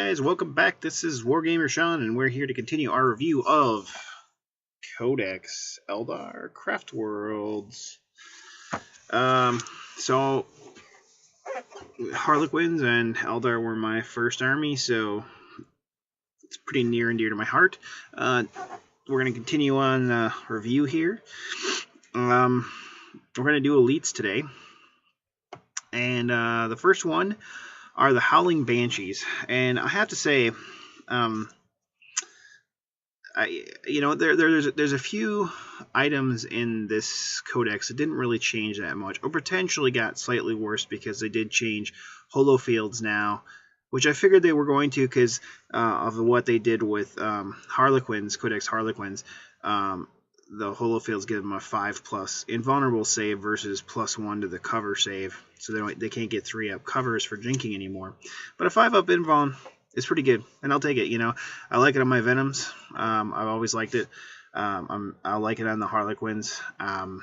guys, welcome back. This is Wargamer Sean, and we're here to continue our review of Codex Eldar Craftworlds. So Harlequins and Eldar were my first army, so it's pretty near and dear to my heart. We're going to continue on the review here. We're going to do elites today, and the first one are the Howling Banshees, and I have to say, there's a few items in this codex that didn't really change that much, or potentially got slightly worse because they did change holofields now, which I figured they were going to because of what they did with Harlequins, Codex Harlequins. The holofields give them a 5+ invulnerable save versus +1 to the cover save, so they can't get 3-up covers for jinking anymore. But a 5-up invuln is pretty good, and I'll take it. You know, I like it on my Venoms. I've always liked it. I like it on the Harlequins, and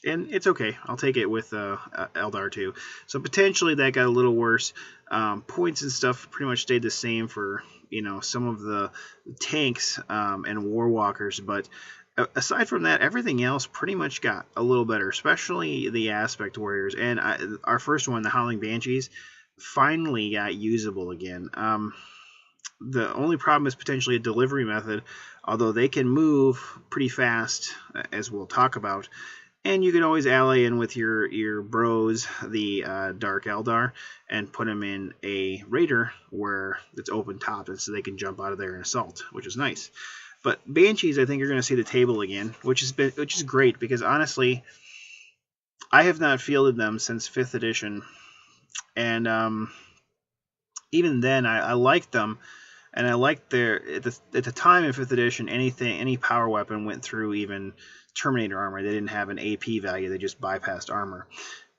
it's okay. I'll take it with Eldar too. So potentially that got a little worse. Points and stuff pretty much stayed the same for some of the tanks and warwalkers, but aside from that, everything else pretty much got a little better, especially the aspect warriors. And our first one, the Howling Banshees, finally got usable again. The only problem is potentially a delivery method, although they can move pretty fast, as we'll talk about. And you can always ally in with your bros, the Dark Eldar, and put them in a raider where it's open top, and so they can jump out of there and assault, which is nice. But Banshees, I think you're going to see the table again, which is great, because honestly, I have not fielded them since 5th edition, and even then I liked them, and I liked at the time in 5th edition, any power weapon went through even Terminator armor. They didn't have an AP value; they just bypassed armor.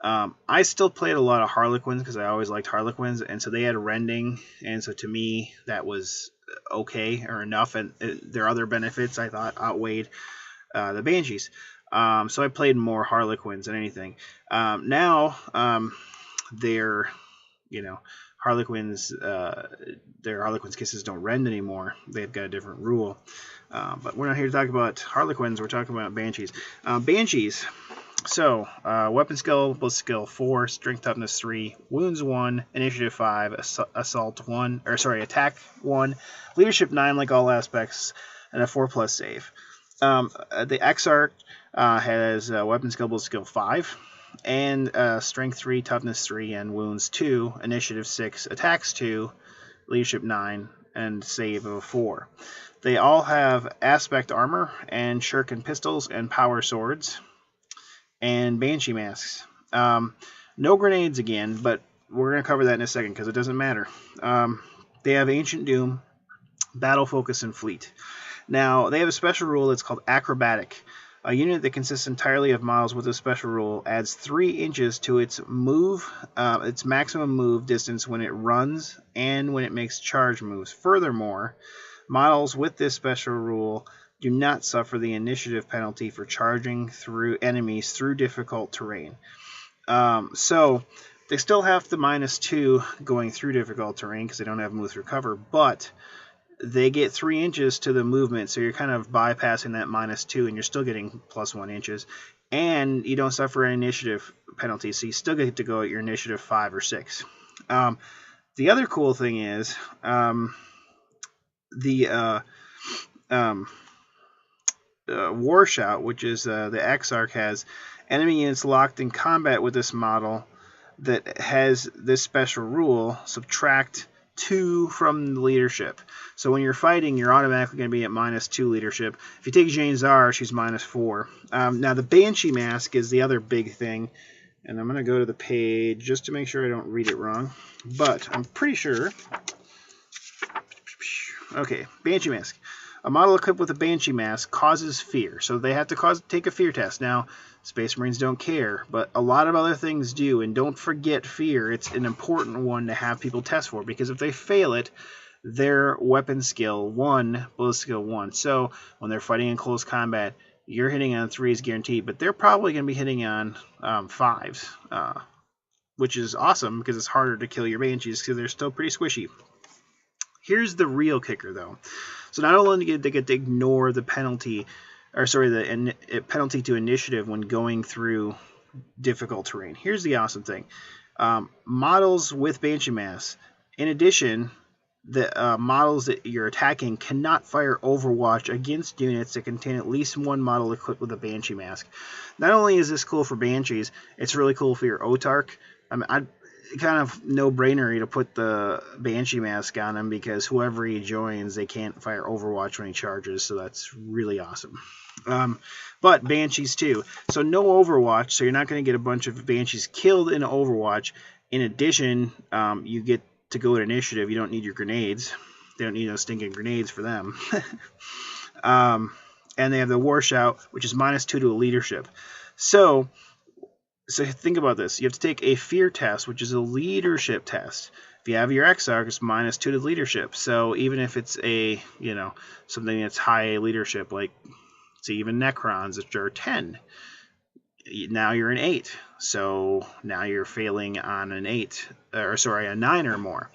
I still played a lot of Harlequins because I always liked Harlequins, and so they had rending, and so to me that was okay or enough, and their other benefits I thought outweighed the Banshees. So I played more Harlequins than anything. Now their Harlequins, their Harlequins kisses don't rend anymore. They've got a different rule. But we're not here to talk about Harlequins. We're talking about Banshees. Banshees. So, weapon skill, ballistic skill 4, strength toughness 3, wounds 1, initiative 5, assault 1, attack 1, leadership 9, like all aspects, and a 4+ save. The Exarch has weapon skill, ballistic skill 5, and strength 3, toughness 3, and wounds 2, initiative 6, attacks 2, leadership 9, and save of 4. They all have aspect armor, and shuriken pistols, and power swords, and banshee masks. No grenades again, but we're going to cover that in a second because it doesn't matter. They have Ancient Doom, Battle Focus, and Fleet. Now, they have a special rule that's called Acrobatic. A unit that consists entirely of models with a special rule adds 3 inches to its maximum move distance when it runs and when it makes charge moves. Furthermore, models with this special rule do not suffer the initiative penalty for charging through enemies through difficult terrain. So they still have the -2 going through difficult terrain because they don't have move through cover, but they get 3 inches to the movement, so you're kind of bypassing that -2, and you're still getting +1 inches, and you don't suffer an initiative penalty, so you still get to go at your initiative 5 or 6. The other cool thing is the War Shout, which is the Exarch, has enemy units locked in combat with this model that has this special rule, subtract 2 from the leadership. So when you're fighting, you're automatically going to be at -2 leadership. If you take Jane Czar, she's -4. Now the Banshee Mask is the other big thing, and I'm going to go to the page just to make sure I don't read it wrong, but I'm pretty sure. Okay, Banshee Mask. A model equipped with a Banshee Mask causes fear, so they have to take a fear test. Now, Space Marines don't care, but a lot of other things do, and don't forget fear. It's an important one to have people test for, because if they fail it, their weapon skill 1, ballistic skill 1. So when they're fighting in close combat, you're hitting on 3s guaranteed, but they're probably going to be hitting on 5s, which is awesome because it's harder to kill your Banshees because they're still pretty squishy. Here's the real kicker, though. So not only do they get to ignore the penalty, or sorry, the penalty to initiative when going through difficult terrain. Here's the awesome thing. Models with Banshee Mass. In addition, the models that you're attacking cannot fire Overwatch against units that contain at least one model equipped with a Banshee Mask. Not only is this cool for Banshees, it's really cool for your Otark. I mean, kind of no-brainer to put the Banshee Mask on him, because whoever he joins, they can't fire Overwatch when he charges, so that's really awesome. But Banshees too. So no Overwatch, so you're not going to get a bunch of Banshees killed in Overwatch. In addition, you get to go to initiative. You don't need your grenades. They don't need no stinking grenades for them. And they have the War Shout, which is -2 to a leadership. So think about this. You have to take a fear test, which is a leadership test. If you have your Exarch, it's -2 to leadership. So even if it's a, something that's high leadership, like say even Necrons, which are 10, now you're an 8. So now you're failing on an 8, or sorry, a 9 or more.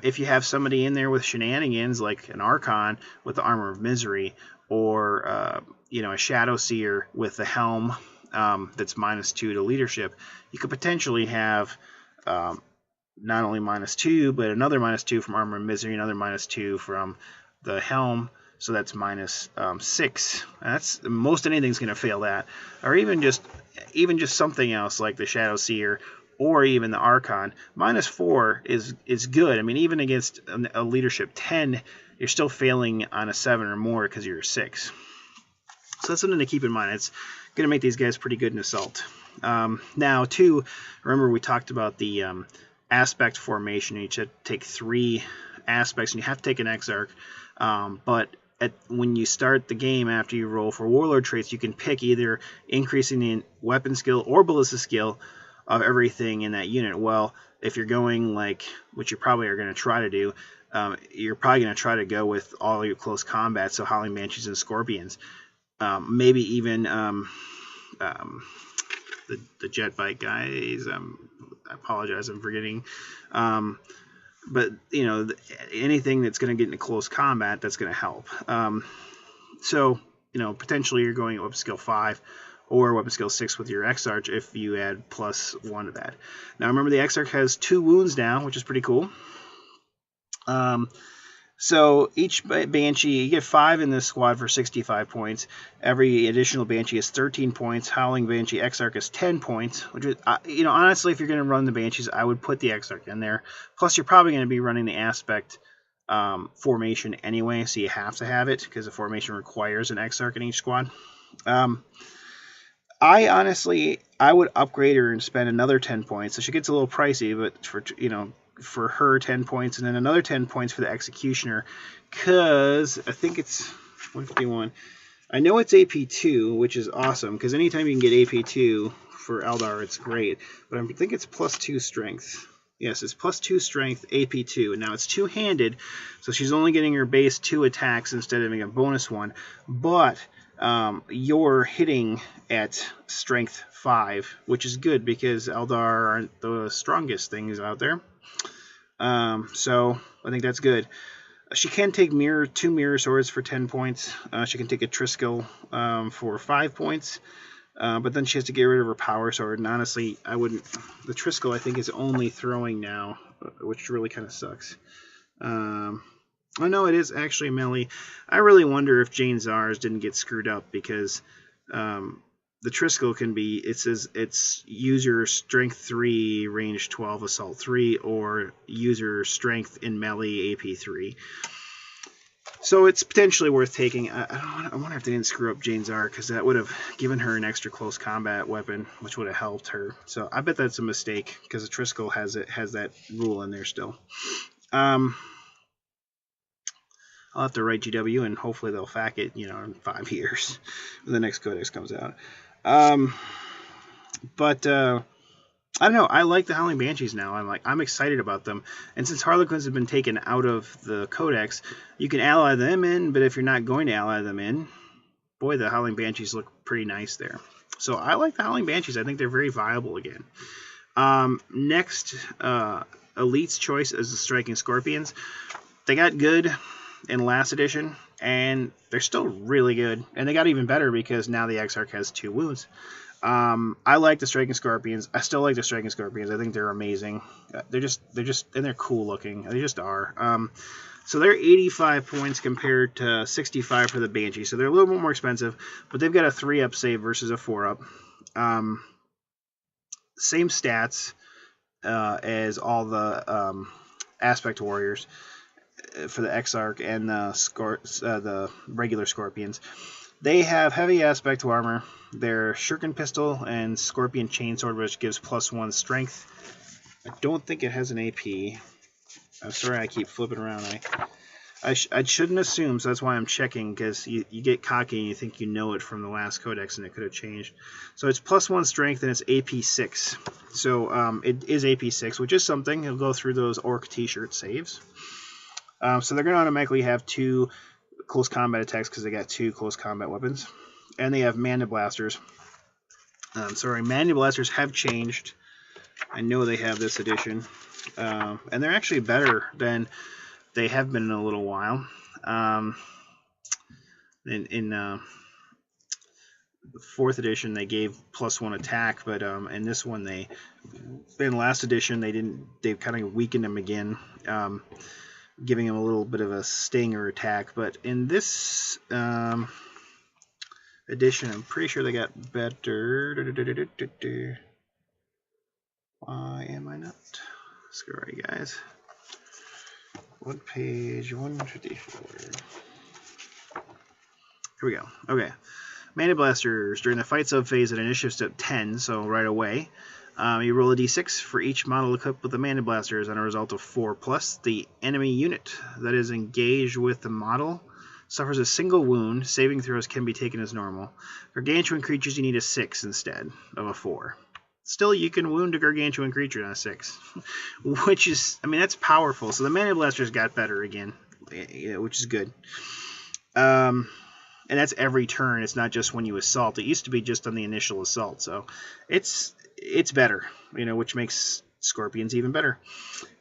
If you have somebody in there with shenanigans, like an Archon with the Armor of Misery, or a Shadow Seer with the Helm, that's -2 to leadership, you could potentially have not only -2, but another -2 from Armor of Misery, another -2 from the Helm, so that's -6. That's most anything's going to fail that, or even just something else like the Shadow Seer or even the Archon. -4 is good. I mean, even against a leadership 10, you're still failing on a 7 or more because you're a 6. So that's something to keep in mind. It's going to make these guys pretty good in Assault. Now, too, remember we talked about the aspect formation. You should take 3 aspects, and you have to take an Exarch. But when you start the game, after you roll for Warlord traits, you can pick either increasing the weapon skill or ballista skill of everything in that unit. Well, if you're going like, which you probably are going to try to do, you're probably going to try to go with all your close combat, so Howling Banshees and Scorpions. Maybe even the jet bike guys. I apologize, I'm forgetting. But anything that's going to get into close combat, that's going to help. So potentially you're going weapon skill 5 or weapon skill 6 with your Exarch if you add +1 to that. Now remember, the Exarch has 2 wounds now, which is pretty cool. So each Banshee, you get 5 in this squad for 65 points. Every additional Banshee is 13 points. Howling Banshee Exarch is 10 points. Which is, honestly, if you're going to run the Banshees, I would put the Exarch in there. Plus, you're probably going to be running the Aspect formation anyway, so you have to have it because the formation requires an Exarch in each squad. I would upgrade her and spend another 10 points. So she gets a little pricey, but for her 10 points, and then another 10 points for the Executioner, because I think it's 151. I know it's AP2, which is awesome, because anytime you can get AP2 for Eldar, it's great. But I think it's +2 strength. Yes, it's +2 strength, AP2. Now it's two-handed, so she's only getting her base 2 attacks instead of having a bonus 1. But you're hitting at strength 5, which is good because Eldar aren't the strongest things out there. So I think that's good. She can take 2 mirror swords for 10 points. She can take a Triskel for 5 points. But then she has to get rid of her power sword. And honestly, I wouldn't. The Triskel, I think, is only throwing now, which really kind of sucks. Oh no, it is actually melee. I really wonder if Jane Zars didn't get screwed up, because the Triskel can be, it says it's user strength 3, range 12, assault 3, or user strength in melee AP 3. So it's potentially worth taking. I wonder if they didn't screw up Jane Zar, because that would have given her an extra close combat weapon, which would have helped her. So I bet that's a mistake, because the Triskel has that rule in there still. I'll have to write GW, and hopefully they'll FAQ it, in 5 years when the next codex comes out. But I don't know. I like the Howling Banshees now. I'm excited about them. And since Harlequins have been taken out of the codex, you can ally them in. But if you're not going to ally them in, boy, the Howling Banshees look pretty nice there. So I like the Howling Banshees. I think they're very viable again. Next, Elite's choice is the Striking Scorpions. They got good in last edition, and they're still really good. And they got even better because now the Exarch has 2 wounds. I like the Striking Scorpions. I still like the Striking Scorpions. I think they're amazing. They're just, and they're cool looking. They just are. So they're 85 points compared to 65 for the Banshee. So they're a little bit more expensive, but they've got a 3-up save versus a 4-up. Same stats as all the Aspect Warriors for the Exarch and the regular Scorpions. They have heavy aspect armor. Their Shuriken Pistol and Scorpion Chainsword, which gives +1 strength. I don't think it has an AP. I'm sorry I keep flipping around. I shouldn't assume, so that's why I'm checking, because you get cocky and you think you know it from the last codex, and it could have changed. So it's +1 strength, and it's AP 6. So it is AP 6, which is something. He'll go through those Orc T-shirt saves. So they're going to automatically have 2 close combat attacks because they got 2 close combat weapons. And they have Mana Blasters. Mana Blasters have changed. I know they have this edition. And they're actually better than they have been in a little while. In the 4th edition, they gave +1 attack, but in this one, in last edition, they kind of weakened them again, giving them a little bit of a stinger attack. But in this edition, I'm pretty sure they got better. Why am I not? Sorry, guys. What page? 154. Here we go. Okay. Mana Blasters. During the fight sub phase at initiative step 10, so right away, you roll a d6 for each model equipped with the Mana Blasters on a result of 4+. The enemy unit that is engaged with the model suffers a single wound. Saving throws can be taken as normal. Gargantuan creatures, you need a 6 instead of a 4. Still, you can wound a gargantuan creature on a 6, which is, I mean, that's powerful. So the Mana Blasters got better again, which is good. And that's every turn. It's not just when you assault. It used to be just on the initial assault. So it's better, which makes Scorpions even better.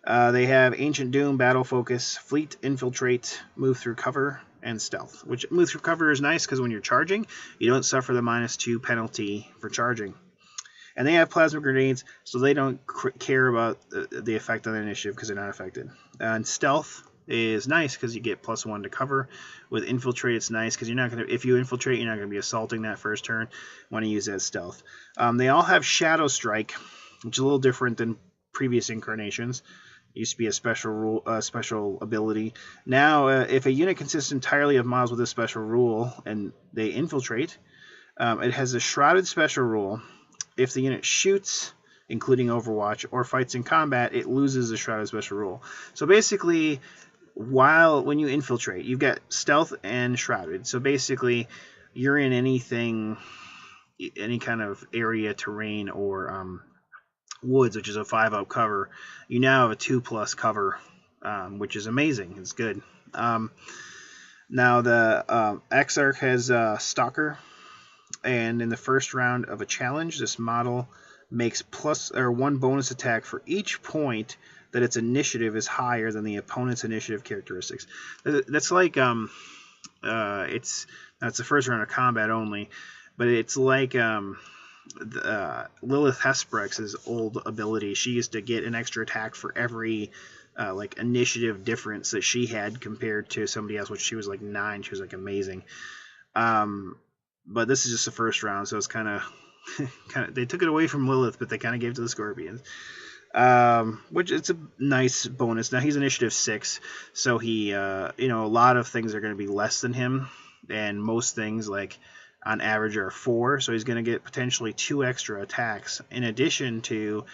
They have Ancient Doom, Battle Focus, Fleet, Infiltrate, Move Through Cover, and Stealth. Which Move Through Cover is nice because when you're charging, you don't suffer the -2 penalty for charging. And they have Plasma Grenades, so they don't care about the effect on the initiative because they're not affected. And Stealth is nice because you get +1 to cover. With Infiltrate, it's nice because if you infiltrate, you're not going to be assaulting that first turn. Want to use that Stealth. They all have Shadow Strike, which is a little different than previous incarnations. It used to be a special ability. Now, if a unit consists entirely of models with this special rule and they infiltrate, it has a Shrouded special rule. If the unit shoots, including Overwatch, or fights in combat, it loses the Shrouded special rule. So basically, when you infiltrate, you've got Stealth and Shrouded. So basically, you're in any kind of area, terrain, or woods, which is a 5-up cover. You now have a 2+ cover, which is amazing. It's good. Now the Exarch has Stalker. And in the first round of a challenge, this model makes +1 bonus attack for each point that its initiative is higher than the opponent's initiative characteristics. That's like that's the first round of combat only, but it's like Lilith Hesperex's old ability. She used to get an extra attack for every initiative difference that she had compared to somebody else, which she was like 9. She was like amazing. But this is just the first round, so it's kind of they took it away from Lilith, but they kind of gave it to the Scorpions, which it's a nice bonus. Now he's initiative 6, so he a lot of things are going to be less than him, and most things on average are 4. So he's going to get potentially 2 extra attacks in addition to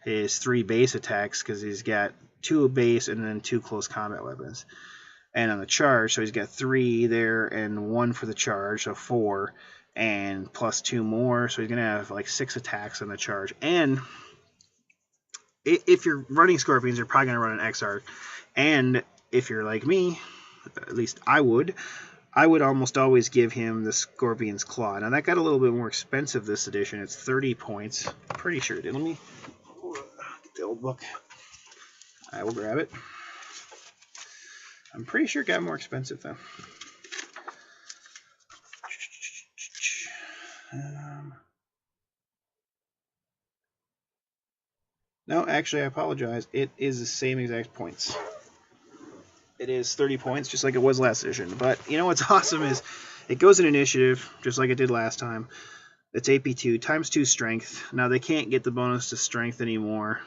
his 3 base attacks because he's got 2 base and then 2 close combat weapons. And on the charge, so he's got 3 there and 1 for the charge, so 4, and +2 more, so he's going to have 6 attacks on the charge. And if you're running Scorpions, you're probably going to run an Exarch. And if you're like me, at least I would almost always give him the Scorpion's Claw. Now that got a little bit more expensive this edition. It's 30 points. I'm pretty sure it did. Let me get the old book. I will grab it. I'm pretty sure it got more expensive though. No, actually, I apologize. It is the same exact points. It is 30 points, just like it was last edition. But you know what's awesome is it goes in initiative, just like it did last time. It's AP2 times 2 strength. Now they can't get the bonus to strength anymore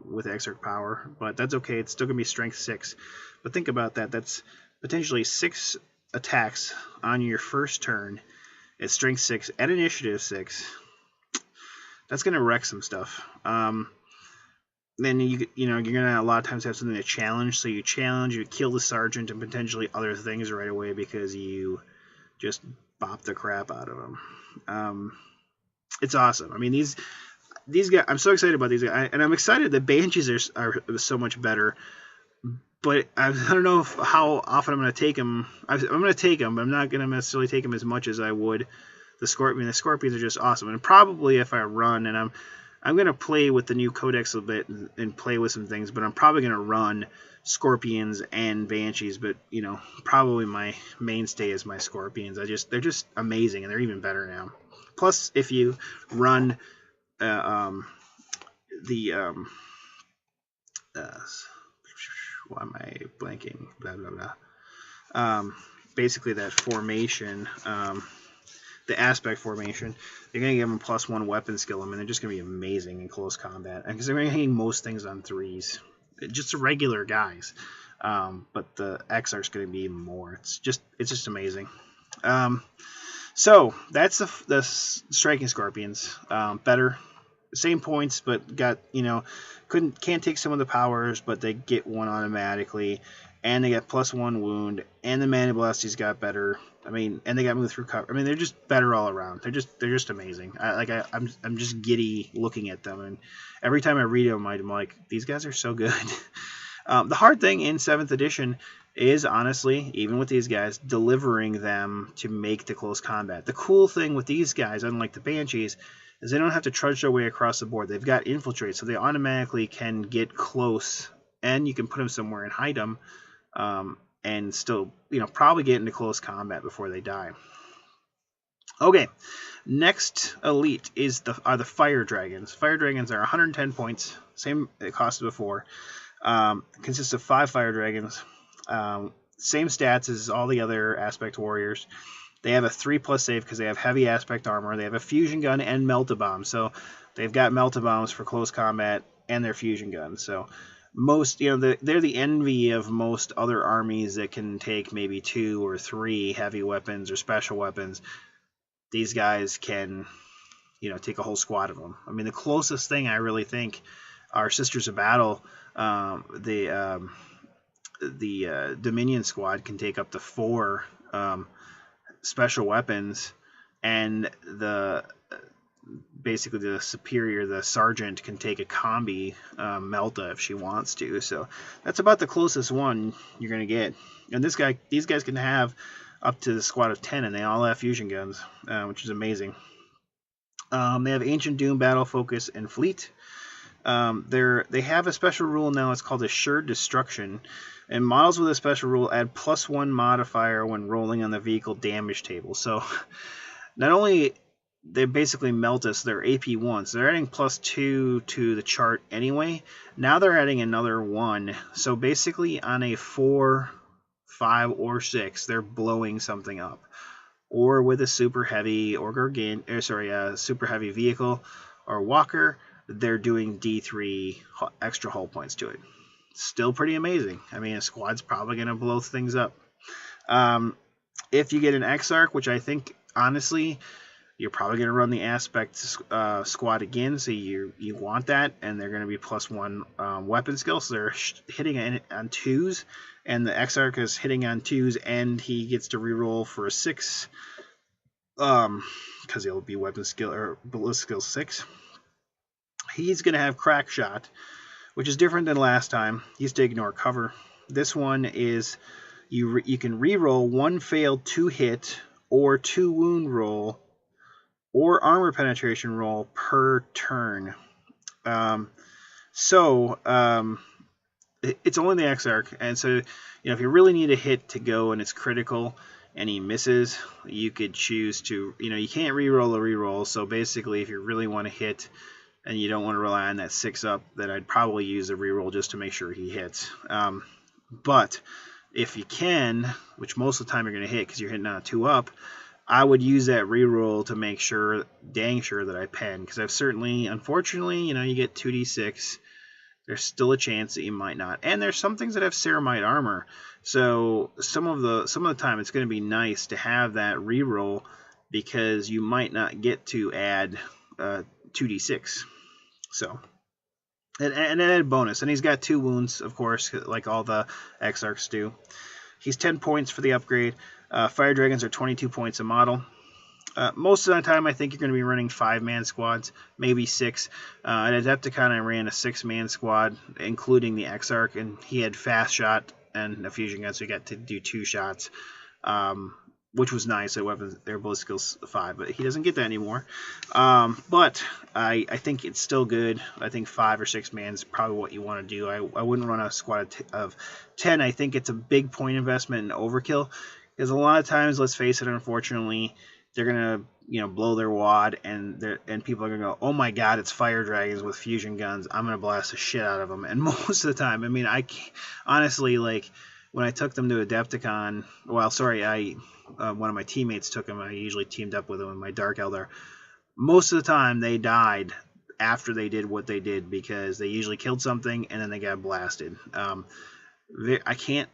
with Exarch power, but that's okay. It's still gonna be strength 6. But think about that. That's potentially 6 attacks on your first turn. It's strength 6 at initiative 6. That's gonna wreck some stuff. Then you know you're gonna a lot of times have something to challenge. So you challenge, you kill the sergeant, and potentially other things right away because you just bop the crap out of them. It's awesome. I mean these guys. I'm so excited about these guys, and I'm excited that Banshees are so much better. But I don't know how often I'm going to take them. I'm going to take them, but I'm not going to necessarily take them as much as I would the Scorpion. The Scorpions are just awesome, and probably if I run, and I'm going to play with the new Codex a bit and play with some things, but I'm probably going to run Scorpions and Banshees. But you know, probably my mainstay is my Scorpions. They're just amazing, and they're even better now. Plus, if you run why am I blanking? Blah blah blah. Basically, that formation, the aspect formation, they're going to give them +1 weapon skill. I mean, they're just going to be amazing in close combat because they're going to hang most things on 3s, just the regular guys. But the Exarch's going to be even more. It's just amazing. So that's the striking Scorpions. Better, same points, but got can't take some of the powers, but they get one automatically, and they got +1 wound, and the Mana Blast got better. I mean, and they got moved through cover. I mean, they're just better all around. They're just amazing. I'm just giddy looking at them, and every time I read them, I'm like, these guys are so good. The hard thing in 7th edition is honestly, even with these guys, delivering them to make the close combat. The cool thing with these guys, unlike the Banshees, is they don't have to trudge their way across the board. They've got infiltrate, so they automatically can get close, and you can put them somewhere and hide them, and still, probably get into close combat before they die. Okay, next elite are the Fire Dragons. Fire Dragons are 110 points, same cost as before. Consists of 5 Fire Dragons. Same stats as all the other Aspect Warriors. They have a 3+ save because they have heavy Aspect armor. They have a fusion gun and melt-a-bomb. So they've got melt-a-bombs for close combat and their fusion guns. So most, they're the envy of most other armies that can take maybe 2 or 3 heavy weapons or special weapons. These guys can, take a whole squad of them. I mean, the closest thing I really think are Sisters of Battle. The Dominion squad can take up to 4 special weapons, and basically the superior, the sergeant, can take a combi Melta if she wants to. So that's about the closest one you're going to get. And these guys can have up to the squad of 10, and they all have fusion guns, which is amazing. They have Ancient Doom, Battle Focus, and Fleet. They have a special rule now. It's called Assured Destruction. And models with a special rule add +1 modifier when rolling on the vehicle damage table. So not only they basically melt us, they're AP1, so they're adding +2 to the chart anyway. Now they're adding another 1. So basically on a 4, 5, or 6, they're blowing something up. Or with a super heavy super heavy vehicle or walker, they're doing D3 extra hull points to it. Still pretty amazing. I mean, a squad's probably going to blow things up. If you get an Exarch, which I think, honestly, you're probably going to run the Aspect squad again, so you want that, and they're going to be +1 weapon skill, so they're hitting on 2s, and the Exarch is hitting on 2s, and he gets to reroll for a 6, because he'll be weapon skill, or ballistic skill 6. He's going to have Crack Shot, which is different than last time. He used to ignore cover. This one is you can reroll 1 failed 2 hit or 2 wound roll or armor penetration roll per turn. it's only the Exarch, and so if you really need a hit to go and it's critical and he misses, you could choose to, you can't reroll a reroll. So basically, if you really want to hit and you don't want to rely on that 6-up, then I'd probably use a reroll just to make sure he hits. But if you can, which most of the time you're going to hit because you're hitting on a 2-up, I would use that reroll to make sure, dang sure, that I pen. Because I've certainly, unfortunately, you get 2d6. There's still a chance that you might not. And there's some things that have ceramite armor. So some of the time it's going to be nice to have that reroll because you might not get to add 2d6. So, and an added bonus. And he's got 2 wounds, of course, like all the Exarchs do. He's 10 points for the upgrade. Fire Dragons are 22 points a model. Most of the time, I think you're going to be running 5-man squads, maybe 6. At Adepticon, I ran a 6-man squad, including the Exarch, and he had fast shot and a fusion gun, so he got to do 2 shots, which was nice. Their bullet skills 5, but he doesn't get that anymore. But I think it's still good. I think 5 or 6 man is probably what you want to do. I wouldn't run a squad of 10. I think it's a big point investment in overkill, because a lot of times, let's face it, unfortunately, they're gonna blow their wad, and people are gonna go, oh my god, it's Fire Dragons with fusion guns, I'm gonna blast the shit out of them. And most of the time, I mean, honestly, like when I took them to Adepticon, one of my teammates took them. I usually teamed up with them in my Dark Eldar. Most of the time they died after they did what they did, because they usually killed something and then they got blasted. I can't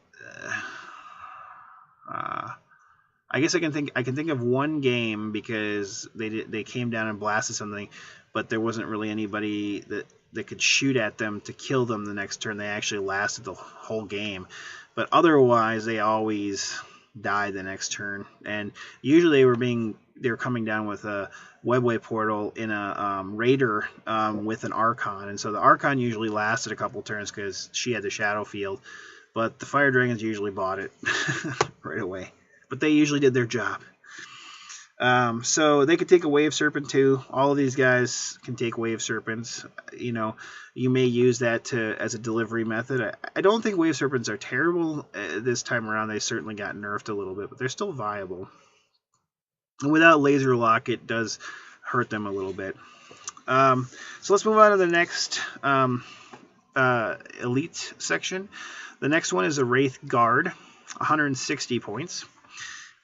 I guess I can think of one game, because they came down and blasted something, but there wasn't really anybody that could shoot at them to kill them the next turn. They actually lasted the whole game, but otherwise they always died the next turn. And usually they were coming down with a webway portal in a raider with an Archon, and so the Archon usually lasted a couple turns because she had the shadow field, but the Fire Dragons usually bought it right away. But they usually did their job. So they could take a Wave Serpent too. All of these guys can take Wave Serpents. You may use that as a delivery method. I don't think Wave Serpents are terrible this time around. They certainly got nerfed a little bit, but they're still viable. And without Laser Lock, it does hurt them a little bit. So let's move on to the next elite section. The next one is a Wraith Guard, 160 points.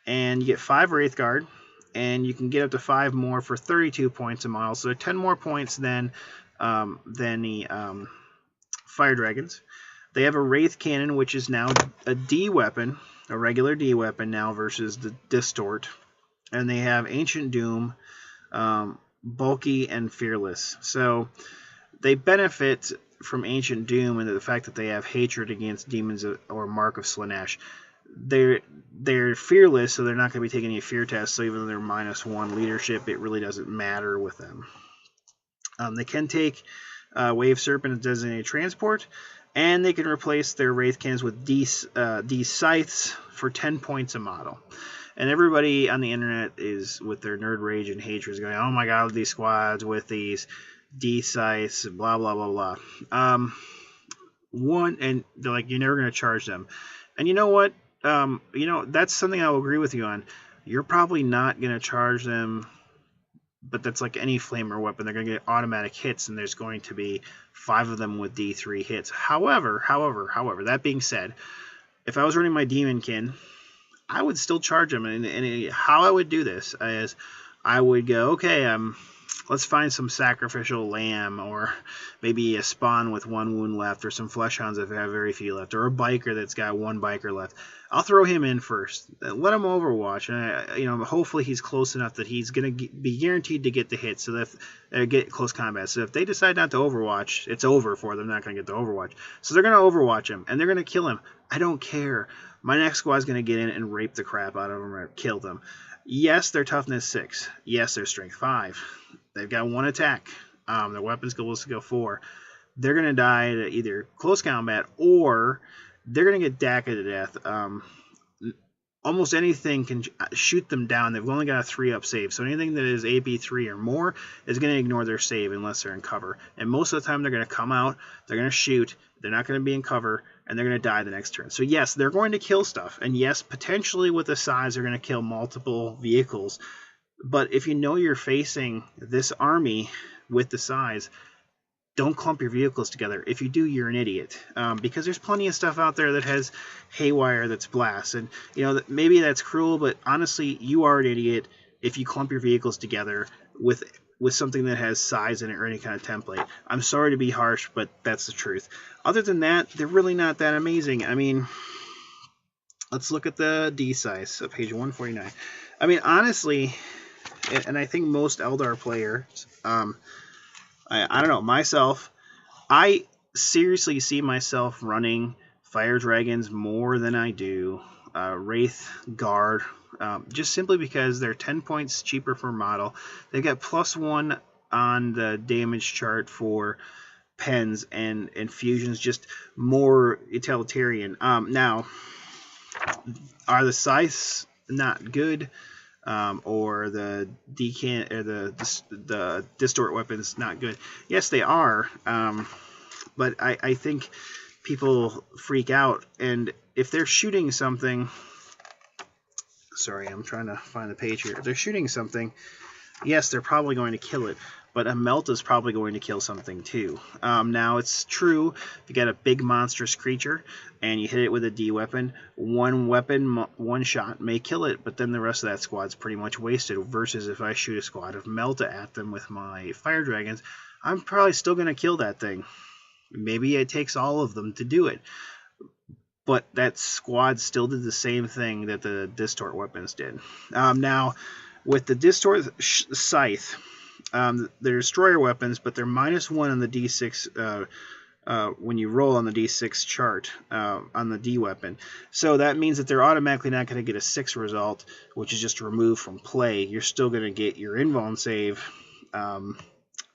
And you get 5 Wraith Guard, and you can get up to 5 more for 32 points a model. So they're 10 more points than the Fire Dragons. They have a Wraith Cannon, which is now a D weapon, a regular D weapon now versus the Distort. And they have Ancient Doom, Bulky, and Fearless. So they benefit from Ancient Doom and the fact that they have hatred against demons or Mark of Slaanesh. They're fearless, so they're not going to be taking any fear tests. So even though they're -1 leadership, it really doesn't matter with them. They can take Wave Serpent as designated transport, and they can replace their Wraith Cannons with D Scythes for 10 points a model. And everybody on the internet is, with their nerd rage and hatred, is going, oh my god, these squads with these D Scythes, blah blah blah blah. And they're like, you're never going to charge them. And you know what? That's something I will agree with you on. You're probably not going to charge them, but that's like any flamer weapon. They're going to get automatic hits, and there's going to be 5 of them with D3 hits. However, that being said, if I was running my Demonkin, I would still charge them. And how I would do this is I would go, okay, let's find some sacrificial lamb, or maybe a spawn with 1 wound left, or some flesh hounds that have very few left, or a biker that's got 1 biker left. I'll throw him in first. Let him overwatch, and hopefully he's close enough that he's going to be guaranteed to get the hit, so that get close combat. So if they decide not to overwatch, it's over for them. They're not going to get the overwatch. So they're going to overwatch him, and they're going to kill him. I don't care. My next squad's going to get in and rape the crap out of them or kill them. Yes, they're toughness 6. Yes, they're strength 5. They've got 1 attack. Their weapon skill is to go 4. They're going to die to either close combat, or they're going to get DACA to death. almost anything can shoot them down. They've only got a 3-up save, so anything that is AP 3 or more is going to ignore their save unless they're in cover. And most of the time they're going to come out, they're going to shoot, they're not going to be in cover, and they're going to die the next turn. So yes, they're going to kill stuff, and yes, potentially with the size they're going to kill multiple vehicles. But if you know you're facing this army with the size, don't clump your vehicles together. If you do, you're an idiot, because there's plenty of stuff out there that has haywire that's blast, and maybe that's cruel, but honestly, you are an idiot if you clump your vehicles together with something that has size in it or any kind of template. I'm sorry to be harsh, but that's the truth. Other than that, they're really not that amazing. I mean, let's look at the D size, page 149. I mean, honestly, and I think most Eldar players, I don't know, myself, I seriously see myself running Fire Dragons more than I do Wraith Guard, just simply because they're 10 points cheaper per model. They've got +1 on the damage chart for pens, and fusions, just more utilitarian. Now, are the scythes not good? Or the decan or the distort weapons not good? Yes, they are. But I think people freak out, and if they're shooting something, sorry, I'm trying to find the page here. If they're shooting something, yes, they're probably going to kill it, but a melt is probably going to kill something too. Now, it's true, if you got a big monstrous creature and you hit it with a D weapon, one shot may kill it, but then the rest of that squad's pretty much wasted, versus if I shoot a squad of Melta at them with my Fire Dragons, I'm probably still going to kill that thing. Maybe it takes all of them to do it, but that squad still did the same thing that the Distort weapons did. Now, with the Distort Scythe, they're destroyer weapons, but they're -1 on the D6 when you roll on the D6 chart on the D weapon. So that means that they're automatically not going to get a 6 result, which is just removed from play. You're still going to get your invuln save.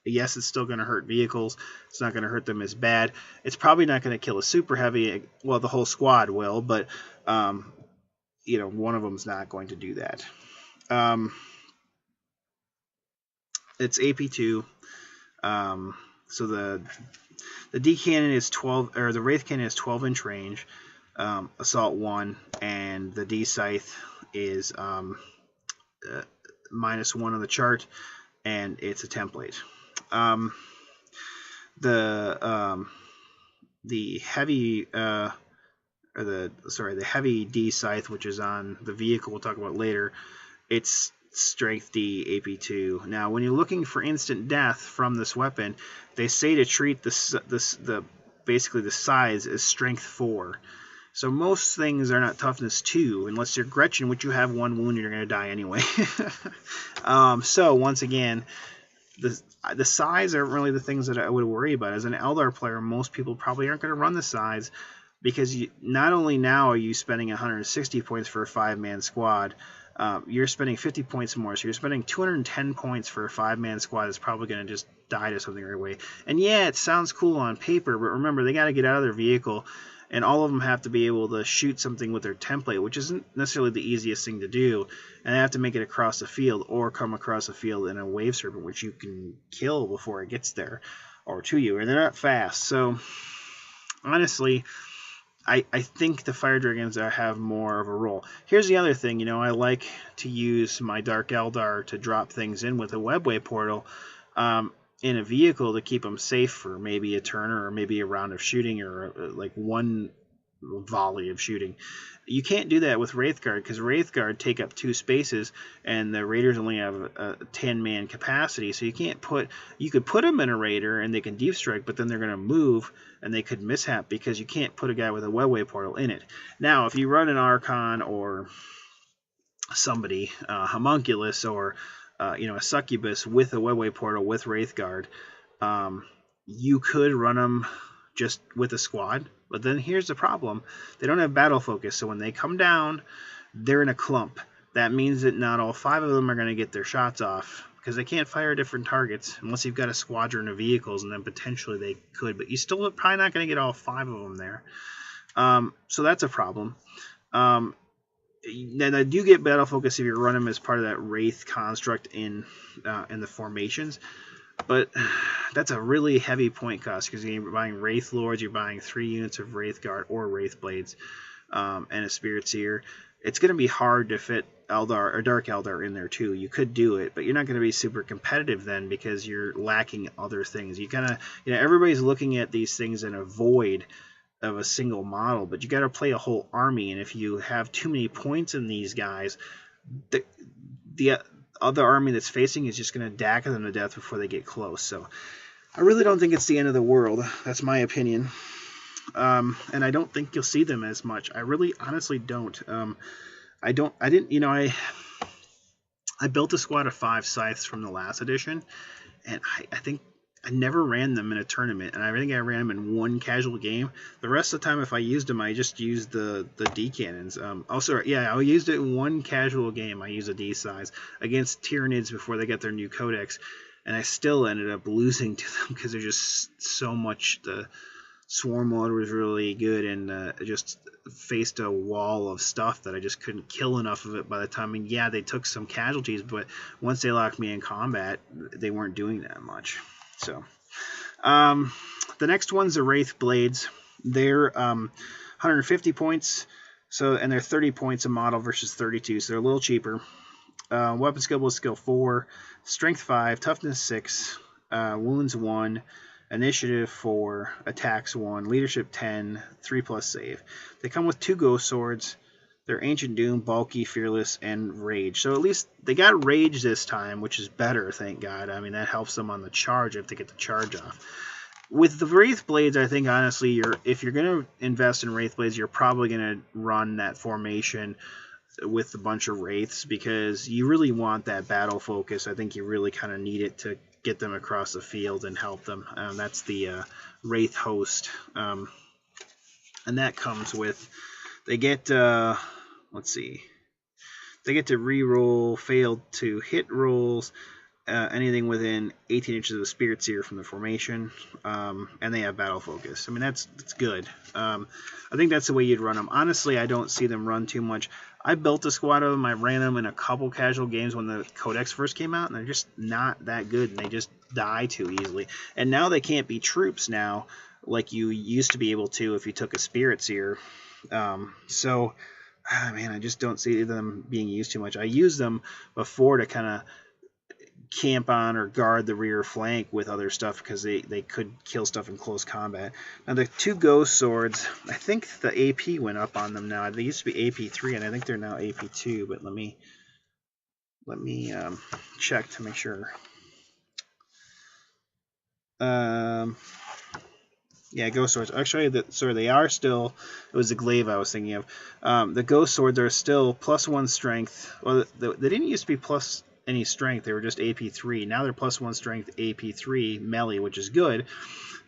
Yes, it's still going to hurt vehicles. It's not going to hurt them as bad. It's probably not going to kill a super heavy. Well, the whole squad will, but one of them's not going to do that. It's AP2. So the D cannon is 12, or the Wraith cannon is 12-inch range, assault 1, and the D scythe is -1 on the chart, and it's a template. The heavy the heavy D scythe, which is on the vehicle we'll talk about later, it's strength D, AP2. Now, when you're looking for instant death from this weapon, they say to treat basically the size as strength 4. So most things are not toughness 2, unless you're Gretchen, which you have 1 wound and you're going to die anyway. So once again, the size aren't really the things that I would worry about. As an Eldar player, most people probably aren't going to run the size, because not only now are you spending 160 points for a 5-man squad, you're spending 50 points more, so you're spending 210 points for a 5-man squad that's probably going to just die to something right away. And yeah, it sounds cool on paper, but remember, they got to get out of their vehicle, and all of them have to be able to shoot something with their template, which isn't necessarily the easiest thing to do, and they have to make it across the field, or come across the field in a wave serpent, which you can kill before it gets there, or to you, and they're not fast. So, honestly, I think the Fire Dragons have more of a role. Here's the other thing, I like to use my Dark Eldar to drop things in with a webway portal in a vehicle to keep them safe for maybe a turn or maybe a round of shooting, or like one volley of shooting. You can't do that with Wraithguard, because Wraithguard take up 2 spaces, and the Raiders only have a 10-man capacity, so you could put them in a Raider and they can deep strike, but then they're going to move and they could mishap, because you can't put a guy with a webway portal in it. Now, if you run an Archon or somebody, Homunculus, or a Succubus with a webway portal with Wraithguard, you could run them just with a squad. But then here's the problem. They don't have battle focus, so when they come down, they're in a clump. That means that not all 5 of them are going to get their shots off, because they can't fire different targets unless you've got a squadron of vehicles, and then potentially they could. But you still are probably not going to get all 5 of them there. So that's a problem. Now they do get battle focus if you run them as part of that Wraith construct in the formations, but that's a really heavy point cost because you're buying Wraith Lords, you're buying 3 units of Wraith Guard or Wraith Blades, and a Spirit Seer. It's going to be hard to fit Eldar or Dark Eldar in there too. You could do it, but you're not going to be super competitive then because you're lacking other things. You kind of, everybody's looking at these things in a void of a single model, but you got to play a whole army, and if you have too many points in these guys, the other army that's facing is just going to dagger them to death before they get close. So I really don't think it's the end of the world. That's my opinion. And I don't think you'll see them as much. I really honestly don't. I built a squad of 5 scythes from the last edition, and I think I never ran them in a tournament, and I think I ran them in 1 casual game. The rest of the time, if I used them, I just used the D cannons. I used it in 1 casual game. I used a D size against Tyranids before they got their new Codex, and I still ended up losing to them because there's just so much. The Swarm Lord was really good, and just faced a wall of stuff that I just couldn't kill enough of it by the time. I mean, yeah, they took some casualties, but once they locked me in combat, they weren't doing that much. So, the next one's the Wraith Blades. They're 150 points, and they're 30 points a model versus 32, so they're a little cheaper. Weapon skill was skill 4, strength 5, toughness 6, wounds 1, initiative 4, attacks 1, leadership 10, 3+ save. They come with 2 ghost swords. They're Ancient Doom, Bulky, Fearless, and Rage. So at least they got Rage this time, which is better, thank God. I mean, that helps them on the charge if they get the charge off. With the Wraith Blades, I think, honestly, if you're going to invest in Wraith Blades, you're probably going to run that formation with a bunch of Wraiths because you really want that battle focus. I think you really kind of need it to get them across the field and help them. That's the Wraith Host. And that comes with, they get... let's see. They get to re-roll failed to hit rolls, anything within 18 inches of the Spirit Seer from the formation, and they have battle focus. I mean, that's good. I think that's the way you'd run them. Honestly, I don't see them run too much. I built a squad of them. I ran them in a couple casual games when the Codex first came out, and they're just not that good, and they just die too easily. And now they can't be troops now like you used to be able to if you took a Spirit Seer. Man, I just don't see them being used too much. I used them before to kind of camp on or guard the rear flank with other stuff because they could kill stuff in close combat. Now the 2 ghost swords, I think the AP went up on them now. They used to be AP 3 and I think they're now AP 2, but let me check to make sure. Yeah, ghost swords. Actually, they are still. It was the glaive I was thinking of. The ghost swords are still +1 strength. Well, they didn't used to be plus any strength. They were just AP 3. Now they're +1 strength, AP 3 melee, which is good.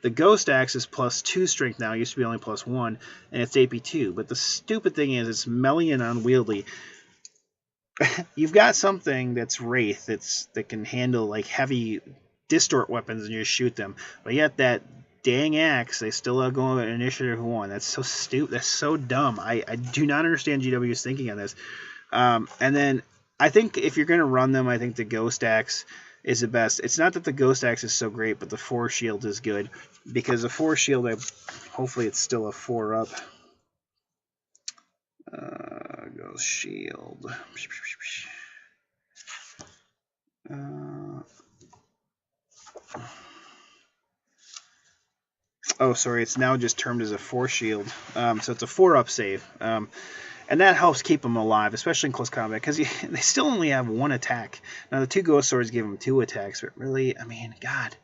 The ghost axe is +2 strength now. It used to be only +1, and it's AP 2. But the stupid thing is, it's melee and unwieldy. You've got something that's Wraith that can handle like heavy distort weapons and you just shoot them, but yet that dang axe, they still are going with initiative 1. That's so stupid. That's so dumb. I do not understand GW's thinking on this. And then I think if you're going to run them, I think the Ghost Axe is the best. It's not that the Ghost Axe is so great, but the Force Shield is good. Because the Force Shield, hopefully it's still a 4-up. Ghost Shield. Oh, sorry, it's now just termed as a Force Shield. So it's a 4-up save. And that helps keep them alive, especially in close combat, because they still only have 1 attack. Now, the 2 Ghost Swords give them 2 attacks, but really, I mean, God.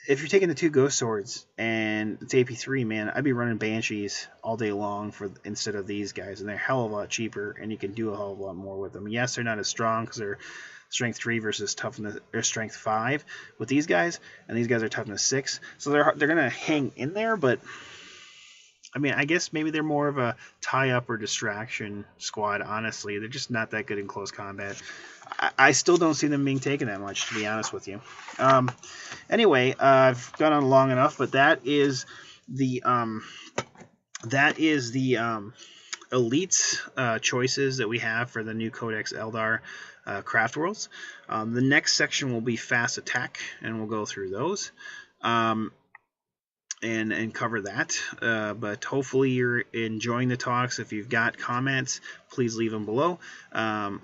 If you're taking the 2 Ghost Swords and it's AP3, man, I'd be running Banshees all day long instead of these guys, and they're a hell of a lot cheaper, and you can do a hell of a lot more with them. Yes, they're not as strong because they're Strength 3 versus toughness or Strength 5 with these guys, and these guys are Toughness 6, so they're gonna hang in there. But I mean, I guess maybe they're more of a tie-up or distraction squad. Honestly, they're just not that good in close combat. I still don't see them being taken that much, to be honest with you. Anyway, I've gone on long enough, but that is the elite choices that we have for the new Codex Eldar Craftworlds. The next section will be fast attack, and we'll go through those. And cover that. But hopefully you're enjoying the talks. If you've got comments, please leave them below. I'm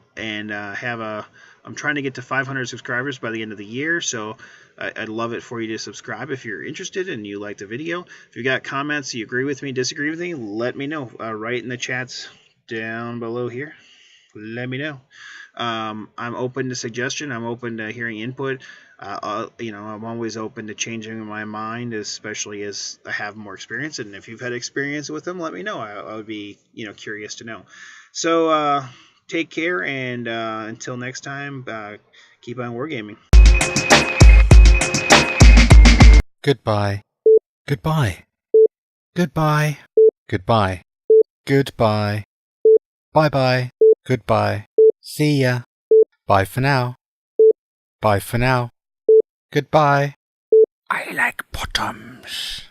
trying to get to 500 subscribers by the end of the year, so I'd love it for you to subscribe if you're interested and you like the video. If you got comments, you agree with me, disagree with me, let me know. Write in the chats down below here. Let me know. I'm open to suggestion. I'm open to hearing input. I'm always open to changing my mind, especially as I have more experience. And if you've had experience with them, let me know. I would be, curious to know. So take care, and until next time, keep on wargaming. Goodbye. Goodbye. Goodbye. Goodbye. Goodbye. Bye-bye. Goodbye. See ya. Bye for now. Bye for now. Goodbye. I like bottoms.